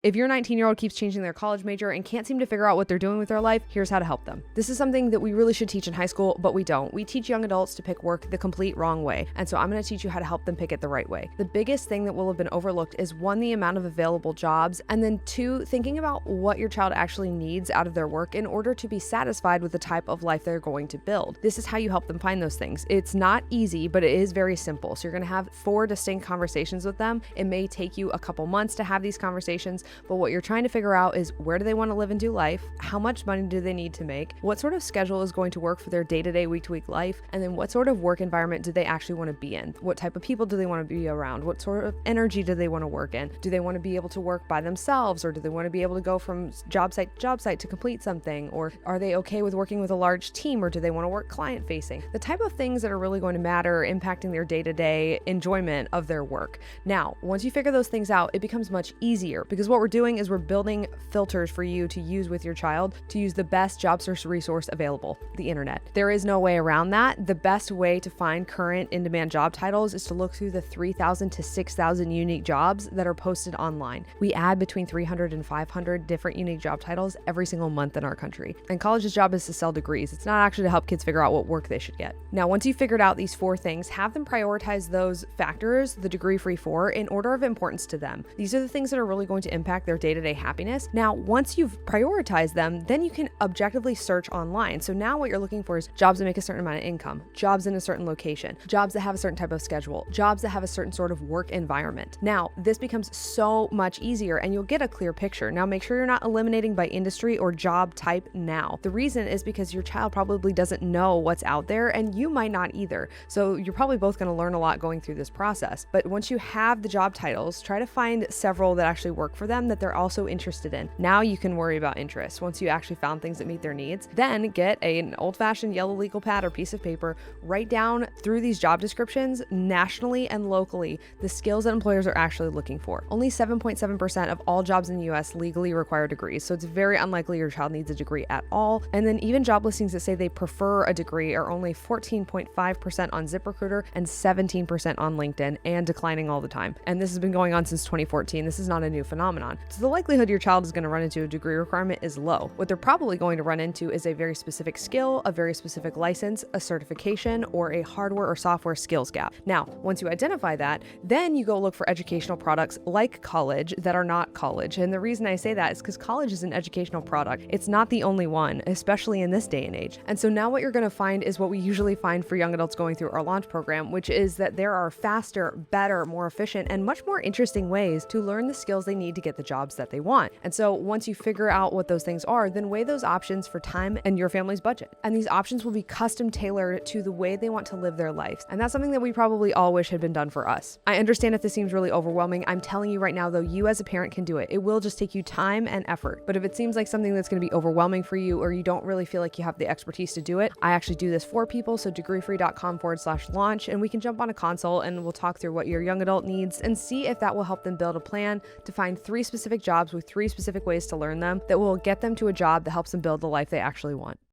If your 19-year-old keeps changing their college major and can't seem to figure out what they're doing with their life, here's how to help them. This is something that we really should teach in high school, but we don't. We teach young adults to pick work the complete wrong way. And so I'm going to teach you how to help them pick it the right way. The biggest thing that will have been overlooked is 1, the amount of available jobs, and then 2, thinking about what your child actually needs out of their work in order to be satisfied with the type of life they're going to build. This is how you help them find those things. It's not easy, but it is very simple. So you're going to have 4 distinct conversations with them. It may take you a couple months to have these conversations, but what you're trying to figure out is, where do they want to live and do life? How much money do they need to make? What sort of schedule is going to work for their day-to-day, week-to-week life? And then what sort of work environment do they actually want to be in? What type of people do they want to be around? What sort of energy do they want to work in? Do they want to be able to work by themselves, or do they want to be able to go from job site to job site to complete something? Or are they okay with working with a large team, or do they want to work client-facing? The type of things that are really going to matter impacting their day-to-day enjoyment of their work. Now, once you figure those things out, it becomes much easier, because what we're doing is we're building filters for you to use with your child to use the best job search resource available, the internet. There is no way around that. The best way to find current in-demand job titles is to look through the 3,000 to 6,000 unique jobs that are posted online. We add between 300 and 500 different unique job titles every single month in our country. And college's job is to sell degrees. It's not actually to help kids figure out what work they should get. Now, once you've figured out these 4 things, have them prioritize those factors, the degree-free 4, in order of importance to them. These are the things that are really going to impact their day-to-day happiness. Now, once you've prioritized them, then you can objectively search online. So now what you're looking for is jobs that make a certain amount of income, jobs in a certain location, jobs that have a certain type of schedule, jobs that have a certain sort of work environment. Now, this becomes so much easier and you'll get a clear picture. Now, make sure you're not eliminating by industry or job type now. The reason is because your child probably doesn't know what's out there, and you might not either. So you're probably both going to learn a lot going through this process. But once you have the job titles, try to find several that actually work for them, that they're also interested in. Now you can worry about interest. Once you actually found things that meet their needs, then get an old-fashioned yellow legal pad or piece of paper, write down through these job descriptions nationally and locally the skills that employers are actually looking for. Only 7.7% of all jobs in the US legally require degrees, so it's very unlikely your child needs a degree at all. And then even job listings that say they prefer a degree are only 14.5% on ZipRecruiter and 17% on LinkedIn, and declining all the time. And this has been going on since 2014. This is not a new phenomenon. So the likelihood your child is going to run into a degree requirement is low. What they're probably going to run into is a very specific skill, a very specific license, a certification, or a hardware or software skills gap. Now, once you identify that, then you go look for educational products like college that are not college. And the reason I say that is because college is an educational product. It's not the only one, especially in this day and age. And so now what you're going to find is what we usually find for young adults going through our launch program, which is that there are faster, better, more efficient, and much more interesting ways to learn the skills they need to get the jobs that they want. And so once you figure out what those things are, then weigh those options for time and your family's budget. And these options will be custom tailored to the way they want to live their lives. And that's something that we probably all wish had been done for us. I understand if this seems really overwhelming. I'm telling you right now, though, you as a parent can do it. It will just take you time and effort. But if it seems like something that's going to be overwhelming for you, or you don't really feel like you have the expertise to do it, I actually do this for people. So degreefree.com/launch, and we can jump on a consult and we'll talk through what your young adult needs and see if that will help them build a plan to find 3 specific jobs with 3 specific ways to learn them that will get them to a job that helps them build the life they actually want.